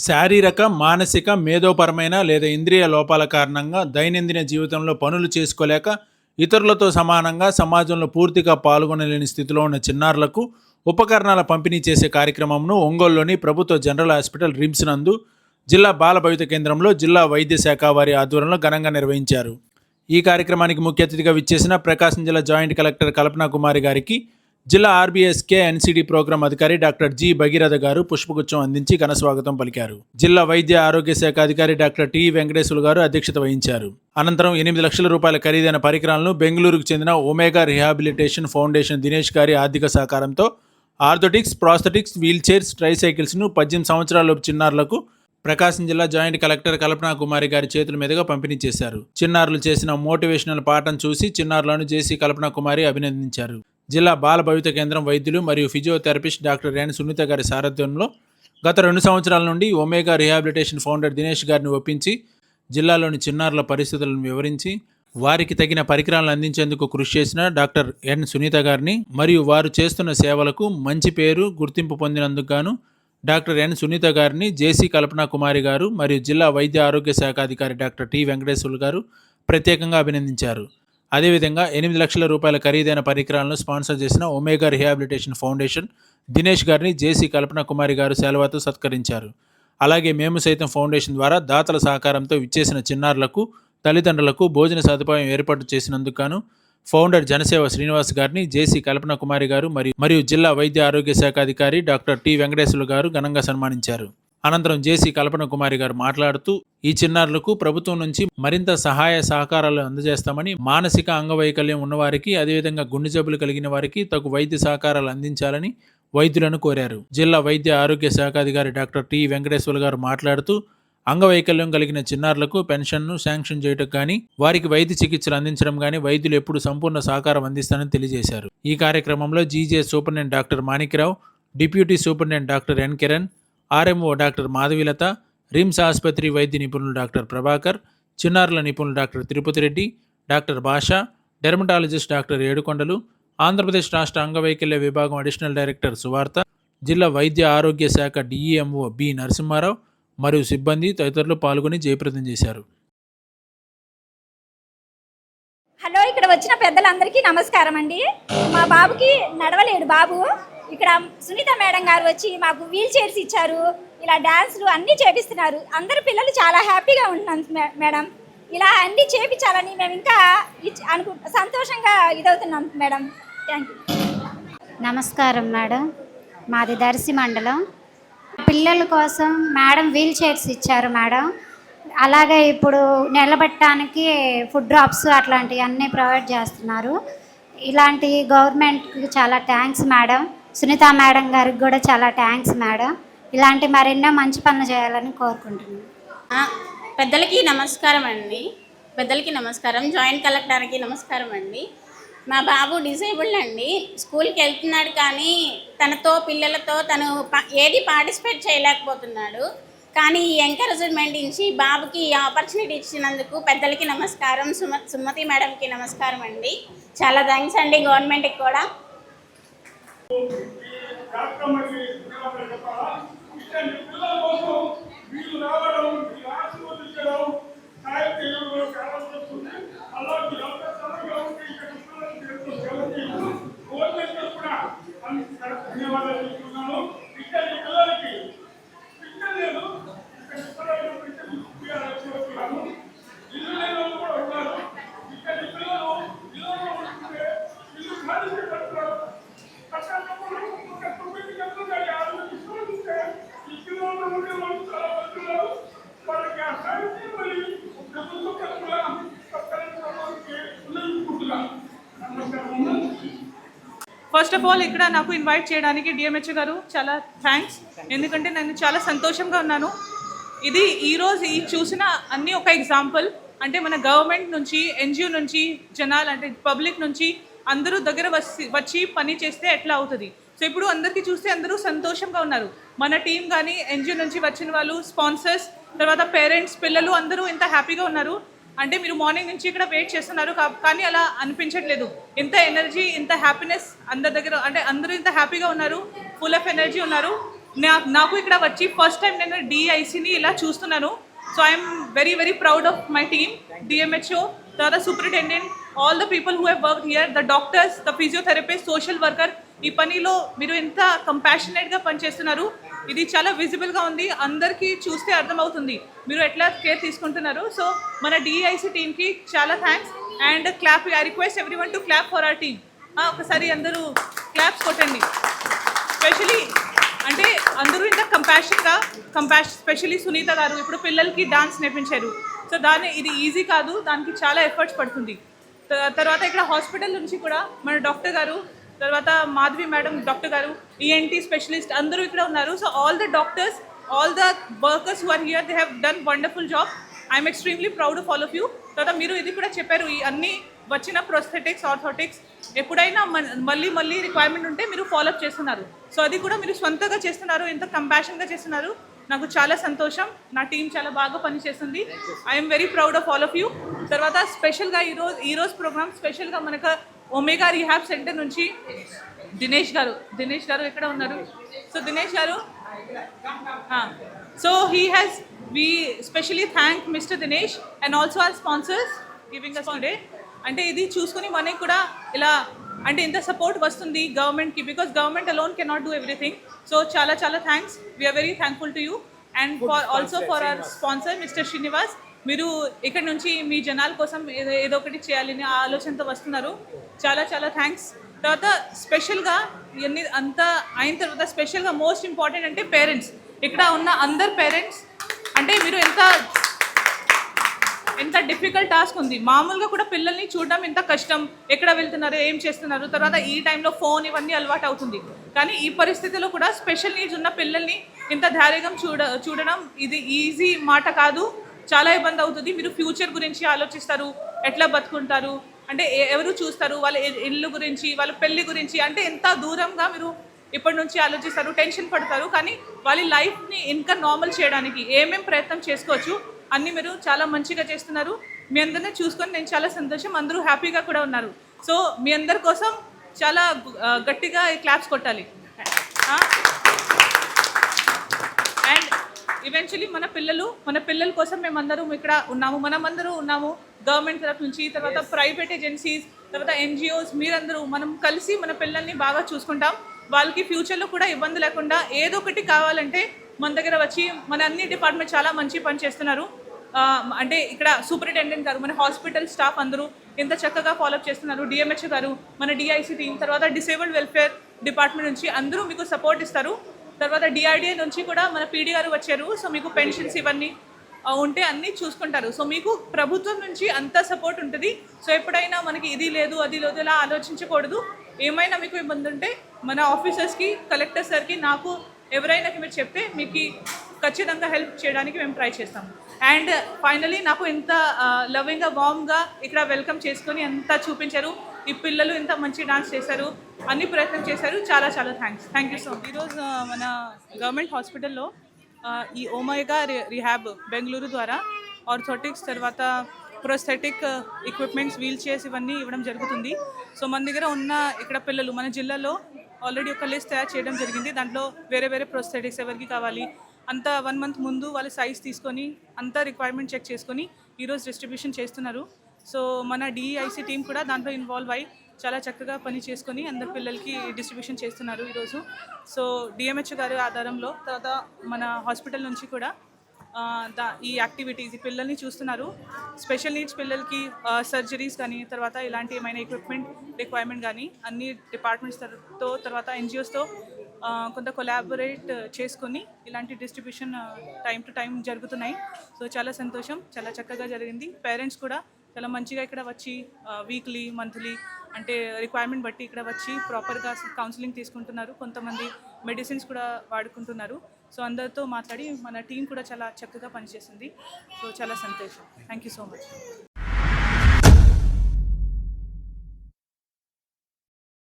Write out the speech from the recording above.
శారీరక, మానసిక, మేధోపరమైన లేదా ఇంద్రియ లోపాల కారణంగా దైనందిన జీవితంలో పనులు చేసుకోలేక ఇతరులతో సమానంగా సమాజంలో పూర్తిగా పాల్గొనలేని స్థితిలో ఉన్న చిన్నారులకు ఉపకరణాల పంపిణీ చేసే కార్యక్రమంను ఒంగోలులోని ప్రభుత్వ జనరల్ హాస్పిటల్ రిమ్స్ నందు జిల్లా బాల భవిత కేంద్రంలో జిల్లా వైద్య శాఖ వారి ఆధ్వర్యంలో ఘనంగా నిర్వహించారు. ఈ కార్యక్రమానికి ముఖ్య అతిథిగా విచ్చేసిన ప్రకాశం జిల్లా జాయింట్ కలెక్టర్ కల్పనా కుమారి గారికి జిల్లా ఆర్బీఎస్కే ఎన్సీడీ ప్రోగ్రాం అధికారి డాక్టర్ జి భగీరథ గారు పుష్పగుచ్చం అందించి ఘనస్వాగతం పలికారు. జిల్లా వైద్య ఆరోగ్య శాఖ అధికారి డాక్టర్ టి వెంకటేశ్వర గారు అధ్యక్షత వహించారు. అనంతరం 8 లక్షల రూపాయల ఖరీదైన పరికరాలను బెంగళూరుకు చెందిన ఒమేగా రిహాబిలిటేషన్ ఫౌండేషన్ దినేష్ గారి ఆర్థిక సహకారంతో ఆర్థోటిక్స్, ప్రాస్థెటిక్స్, వీల్ చైర్స్, ట్రైసైకిల్స్ను 18 సంవత్సరాలలోపు చిన్నారులకు ప్రకాశం జిల్లా జాయింట్ కలెక్టర్ కల్పనా కుమారి గారి చేతుల మీదుగా పంపిణీ చేశారు. చిన్నారులు చేసిన మోటివేషనల్ పాఠం చూసి చిన్నారులను జేసీ కల్పనా కుమారి అభినందించారు. జిల్లా బాల భవిత కేంద్రం వైద్యులు మరియు ఫిజియోథెరపిస్ట్ డాక్టర్ ఎన్ సునీత గారి సారథ్యంలో గత 2 సంవత్సరాల నుండి ఒమేగా రిహాబిలిటేషన్ ఫౌండర్ దినేష్ గారిని ఒప్పించి జిల్లాలోని చిన్నారుల పరిస్థితులను వివరించి వారికి తగిన పరికరాలను అందించేందుకు కృషి చేసిన డాక్టర్ ఎన్ సునీత గారిని మరియు వారు చేస్తున్న సేవలకు మంచి పేరు, గుర్తింపు పొందినందుకు గాను డాక్టర్ ఎన్ సునీత గారిని జేసీ కల్పనా కుమారి గారు మరియు జిల్లా వైద్య ఆరోగ్య శాఖ అధికారి డాక్టర్ టి వెంకటేశ్వర్లు గారు ప్రత్యేకంగా అభినందించారు. అదేవిధంగా 8 లక్షల రూపాయల ఖరీదైన పరికరాలను స్పాన్సర్ చేసిన ఒమేగా రిహాబిలిటేషన్ ఫౌండేషన్ దినేష్ గారిని జేసీ కల్పనా కుమారి గారు శాలువాతో సత్కరించారు. అలాగే మేము సైతం ఫౌండేషన్ ద్వారా దాతల సహకారంతో విచ్చేసిన చిన్నారులకు, తల్లిదండ్రులకు భోజన సదుపాయం ఏర్పాటు చేసినందుకు గాను ఫౌండర్ జనసేవ శ్రీనివాస్ గారిని జేసీ కల్పనా కుమారి గారు మరియు జిల్లా వైద్య ఆరోగ్య శాఖ అధికారి డాక్టర్ టి వెంకటేశ్వర్లు గారు ఘనంగా సన్మానించారు. అనంతరం జేసీ కల్పనా కుమారి గారు మాట్లాడుతూ ఈ చిన్నారులకు ప్రభుత్వం నుంచి మరింత సహాయ సహకారాలు అందజేస్తామని, మానసిక అంగవైకల్యం ఉన్నవారికి అదేవిధంగా గుండె జబ్బులు కలిగిన వారికి తగు వైద్య సహకారాలు అందించాలని వైద్యులను కోరారు. జిల్లా వైద్య ఆరోగ్య శాఖ అధికారి డాక్టర్ టి వెంకటేశ్వర్లు గారు మాట్లాడుతూ అంగవైకల్యం కలిగిన చిన్నారులకు పెన్షన్ను శాంక్షన్ చేయడం కానీ, వారికి వైద్య చికిత్సలు అందించడం కానీ వైద్యులు ఎప్పుడు సంపూర్ణ సహకారం అందిస్తారని తెలియజేశారు. ఈ కార్యక్రమంలో GJ superintendent doctor Manikyarao, deputy superintendent doctor N Kiran, RMO doctor Madhavilatha, RIMS ఆసుపత్రి వైద్య నిపుణులు డాక్టర్ ప్రభాకర్, చిన్నారుల నిపుణులు doctor Tirupati Reddy, doctor Basha, dermatologist doctor Yedukondalu, Andhra Pradesh రాష్ట్ర అంగవైకల్య విభాగం అడిషనల్ డైరెక్టర్ సువార్త, జిల్లా వైద్య ఆరోగ్య శాఖ డిఈఎంఓ బి నరసింహారావు మరియు సిబ్బంది తదితరులు పాల్గొని జయప్రదం చేశారు. హలో, ఇక్కడ వచ్చిన పెద్దలందరికీ నమస్కారం అండి. మా బాబుకి నడవలేడు బాబు. ఇక్కడ సునీత మేడం గారు వచ్చి మాకు వీల్ చైర్స్ ఇచ్చారు. ఇలా డ్యాన్స్లు అన్నీ చేపిస్తున్నారు. అందరు పిల్లలు చాలా హ్యాపీగా ఉంటున్నాం మేడం. ఇలా అన్నీ చేపించాలని మేము ఇంకా సంతోషంగా ఇదవుతున్నాం మేడం. Thank you. నమస్కారం మేడం. మాది దర్శి మండలం. పిల్లల కోసం మేడం వీల్ చైర్స్ ఇచ్చారు మేడం. అలాగే ఇప్పుడు నిలబెట్టడానికి ఫుడ్ డ్రాప్స్ అట్లాంటివి అన్నీ ప్రొవైడ్ చేస్తున్నారు. ఇలాంటి గవర్నమెంట్కి చాలా థ్యాంక్స్ మేడం. సునీత మేడం గారికి కూడా చాలా థ్యాంక్స్ మేడం. ఇలాంటి మరెన్నో మంచి పనులు చేయాలని కోరుకుంటున్నాను. పెద్దలకి నమస్కారం అండి. పెద్దలకి నమస్కారం. జాయింట్ కలెక్టర్కి నమస్కారం అండి. మా బాబు డిసేబుల్డ్ అండి. స్కూల్కి వెళ్తున్నాడు కానీ తనతో పిల్లలతో తను ఏది పార్టిసిపేట్ చేయలేకపోతున్నాడు. కానీ ఈ ఎంకరేజ్మెంట్ ఇచ్చి బాబుకి ఈ ఆపర్చునిటీ ఇచ్చినందుకు పెద్దలకి నమస్కారం. సుమతి మేడంకి నమస్కారం అండి. చాలా థ్యాంక్స్ అండి గవర్నమెంట్కి కూడా. ఫస్ట్ ఆఫ్ ఆల్ ఇక్కడ నాకు ఇన్వైట్ చేయడానికి డిఎంహెచ్ గారు చాలా థ్యాంక్స్. ఎందుకంటే నేను చాలా సంతోషంగా ఉన్నాను. ఇది ఈరోజు ఈ చూసిన అన్నీ ఒక ఎగ్జాంపుల్. అంటే మన గవర్నమెంట్ నుంచి, ఎన్జిఓ నుంచి, జనాలు అంటే పబ్లిక్ నుంచి అందరూ దగ్గర వచ్చి పని చేస్తే ఎట్లా అవుతుంది. సో ఇప్పుడు అందరికీ చూస్తే అందరూ సంతోషంగా ఉన్నారు. మన టీం కానీ, ఎన్జిఓ నుంచి వచ్చిన వాళ్ళు, స్పాన్సర్స్, తర్వాత పేరెంట్స్, పిల్లలు అందరూ ఇంత హ్యాపీగా ఉన్నారు. అంటే మీరు మార్నింగ్ నుంచి ఇక్కడ వెయిట్ చేస్తున్నారు కానీ అలా అనిపించట్లేదు. ఇంత ఎనర్జీ, ఇంత హ్యాపీనెస్ అందరి దగ్గర, అంటే అందరూ ఇంత హ్యాపీగా ఉన్నారు, ఫుల్ ఆఫ్ ఎనర్జీ ఉన్నారు. నాకు ఇక్కడ వచ్చి ఫస్ట్ టైం నేను డిఐసిని ఇలా చూస్తున్నాను. So I'm very very proud of my team, DMHO, తర్వాత superintendent, all the people who have worked here, the doctors, the physiotherapist, social worker. ఈ పనిలో మీరు ఎంత కంపాషనేట్గా పనిచేస్తున్నారు, ఇది చాలా విజిబుల్గా ఉంది. అందరికీ చూస్తే అర్థమవుతుంది మీరు ఎట్లా కేర్ తీసుకుంటున్నారు. సో మన డిఐసి టీమ్కి చాలా thanks. And clap, I request everyone to clap for our team. ఒకసారి అందరూ క్లాప్స్ కొట్టండి. స్పెషలీ అంటే అందరూ ఇంత స్పెషలీ సునీత గారు ఇప్పుడు పిల్లలకి డాన్స్ నేర్పించారు. సో ఇది ఈజీ కాదు, దానికి చాలా ఎఫర్ట్స్ పడుతుంది. తర్వాత ఇక్కడ హాస్పిటల్ నుంచి కూడా మన డాక్టర్ గారు, తర్వాత మాధవి మేడం డాక్టర్ గారు, ఈఎన్టీ స్పెషలిస్ట్ అందరూ ఇక్కడ ఉన్నారు. So all the doctors, all the workers who are here, they have done wonderful job. I'm extremely proud of all of you. తర్వాత మీరు ఇది కూడా చెప్పారు, ఈ అన్ని వచ్చిన ప్రోస్థెటిక్స్, ఆర్థోటిక్స్ ఎప్పుడైనా మళ్ళీ రిక్వైర్మెంట్ ఉంటే మీరు ఫాలోఅప్ చేస్తున్నారు. సో అది కూడా మీరు స్వంతగా చేస్తున్నారు, ఎంత కంపాషన్గా చేస్తున్నారు. నాకు చాలా సంతోషం. నా టీం చాలా బాగా పనిచేస్తుంది. I'm very proud of all of you. తర్వాత స్పెషల్గా ఈరోజు ప్రోగ్రామ్ స్పెషల్గా మనకు ఒమేగా రీహాబ్ సెంటర్ నుంచి దినేష్ గారు ఎక్కడ ఉన్నారు? సో దినేష్ గారు, so we specially thank Mr. Dinesh and also our sponsors giving us today. అంటే ఇది చూసుకుని మనకి కూడా ఇలా అంటే ఇంత సపోర్ట్ వస్తుంది గవర్నమెంట్కి, because government alone cannot do everything. So చాలా thanks. We're very thankful to you and also for our sponsor mister Srinivas. మీరు ఇక్కడ నుంచి మీ జనాల కోసం ఏదో ఒకటి చేయాలని ఆలోచనతో వస్తున్నారు. చాలా థ్యాంక్స్. తర్వాత స్పెషల్గా ఇవన్నీ అంతా అయిన తర్వాత స్పెషల్గా మోస్ట్ ఇంపార్టెంట్ అంటే పేరెంట్స్. ఇక్కడ ఉన్న అందరు పేరెంట్స్ అంటే మీరు ఎంత డిఫికల్ట్ టాస్క్ ఉంది. మామూలుగా కూడా పిల్లల్ని చూడడం ఎంత కష్టం, ఎక్కడ వెళ్తున్నారు, ఏం చేస్తున్నారు, తర్వాత ఈ టైంలో ఫోన్ ఇవన్నీ అలవాటు అవుతుంది. కానీ ఈ పరిస్థితిలో కూడా స్పెషల్ నీడ్స్ ఉన్న పిల్లల్ని ఇంత ధైర్యంగా చూడడం ఇది ఈజీ మాట కాదు, చాలా ఇబ్బంది అవుతుంది. మీరు ఫ్యూచర్ గురించి ఆలోచిస్తారు, ఎట్లా బతుకుంటారు, అంటే ఎవరు చూస్తారు, వాళ్ళ ఇల్లు గురించి, వాళ్ళ పెళ్లి గురించి, అంటే ఎంత దూరంగా మీరు ఇప్పటి నుంచి ఆలోచిస్తారు, టెన్షన్ పడతారు. కానీ వాళ్ళ లైఫ్ని ఇంకా నార్మల్ చేయడానికి ఏమేం ప్రయత్నం చేసుకోవచ్చు అన్నీ మీరు చాలా మంచిగా చేస్తున్నారు. మీ అందరినీ చూసుకొని నేను చాలా సంతోషం. అందరూ హ్యాపీగా కూడా ఉన్నారు. సో మీ అందరి కోసం చాలా గట్టిగా క్లాప్స్ కొట్టాలి. అండ్ ఈవెన్చువలీ మన పిల్లల కోసం మేమందరం ఇక్కడ ఉన్నాము, మనమందరూ ఉన్నాము. గవర్నమెంట్ తరఫు నుంచి, తర్వాత ప్రైవేట్ ఏజెన్సీస్, తర్వాత ఎన్జిఓస్, మీరందరూ మనం కలిసి మన పిల్లల్ని బాగా చూసుకుంటాం. వాళ్ళకి ఫ్యూచర్లో కూడా ఇబ్బంది లేకుండా ఏదో ఒకటి కావాలంటే మన దగ్గర వచ్చి మన అన్ని డిపార్ట్మెంట్ చాలా మంచి పని చేస్తున్నారు. అంటే ఇక్కడ సూపరింటెండెంట్ గారు, మన హాస్పిటల్ స్టాఫ్ అందరూ ఎంత చక్కగా ఫాలోఅప్ చేస్తున్నారు. డిఎంహెచ్ గారు, మన డిఐసి టీం, తర్వాత డిసేబుల్డ్ వెల్ఫేర్ డిపార్ట్మెంట్ నుంచి అందరూ మీకు సపోర్ట్ ఇస్తారు. తర్వాత డిఆర్డిఏ నుంచి కూడా మన పీడీ గారు వచ్చారు. సో మీకు పెన్షన్స్ ఇవన్నీ ఉంటే అన్నీ చూసుకుంటారు. సో మీకు ప్రభుత్వం నుంచి అంత సపోర్ట్ ఉంటుంది. సో ఎప్పుడైనా మనకి ఇది లేదు అది లేదు ఇలా ఆలోచించకూడదు. ఏమైనా మీకు ఇబ్బంది ఉంటే మన ఆఫీసర్స్కి, కలెక్టర్ సార్కి, నాకు ఎవరైనా మీరు చెప్తే మీకు ఖచ్చితంగా హెల్ప్ చేయడానికి మేము ట్రై చేస్తాము. అండ్ ఫైనలీ నాకు ఇంత లవింగ్గా, వామ్గా ఇక్కడ వెల్కమ్ చేసుకొని అంతా చూపించారు. ఈ పిల్లలు ఎంత మంచి డాన్స్ చేశారు, అన్ని ప్రయత్నం చేశారు. చాలా థ్యాంక్ యూ సో మచ్. ఈరోజు మన గవర్నమెంట్ హాస్పిటల్లో ఈ ఒమేగా రీహాబ్ బెంగళూరు ద్వారా ఆర్థోటిక్స్, తర్వాత ప్రోస్థెటిక్ ఎక్విప్మెంట్స్, వీల్ చైర్స్ ఇవన్నీ ఇవ్వడం జరుగుతుంది. సో మన దగ్గర ఉన్న ఇక్కడ పిల్లలు మన జిల్లాలో ఆల్రెడీ ఒక లిస్ట్ తయారు చేయడం జరిగింది. దాంట్లో వేరే ప్రోస్థెటిక్స్ ఎవరికి కావాలి అంతా 1 month ముందు వాళ్ళ సైజ్ తీసుకొని అంతా రిక్వైర్మెంట్ చెక్ చేసుకొని ఈరోజు డిస్ట్రిబ్యూషన్ చేస్తున్నారు. సో మన డిఐసి టీం కూడా దాంట్లో ఇన్వాల్వ్ అయ్యి చాలా చక్కగా పని చేసుకొని అందరు పిల్లలకి డిస్ట్రిబ్యూషన్ చేస్తున్నారు ఈరోజు. సో డిఎంహెచ్ గారి ఆధారంలో, తర్వాత మన హాస్పిటల్ నుంచి కూడా ఈ యాక్టివిటీస్, ఈ పిల్లల్ని చూస్తున్నారు. స్పెషల్ నీడ్స్ పిల్లలకి సర్జరీస్ కానీ, తర్వాత ఇలాంటి ఏమైనా ఎక్విప్మెంట్ రిక్వైర్మెంట్ కానీ అన్ని డిపార్ట్మెంట్స్తో, తర్వాత ఎన్జిఓస్తో కొంత కొలాబరేట్ చేసుకొని ఇలాంటి డిస్ట్రిబ్యూషన్ టైం టు టైం జరుగుతున్నాయి. సో చాలా సంతోషం, చాలా చక్కగా జరిగింది. పేరెంట్స్ కూడా చాలా మంచిగా ఇక్కడ వచ్చి వీక్లీ, మంత్లీ అంటే రిక్వైర్మెంట్ బట్టి ఇక్కడ వచ్చి ప్రాపర్గా కౌన్సిలింగ్ తీసుకుంటున్నారు. కొంతమంది మెడిసిన్స్ కూడా వాడుకుంటున్నారు. సో అందరితో మాట్లాడి మన టీం కూడా చాలా చక్కగా పనిచేసింది. సో చాలా సంతోషం. Thank you so much.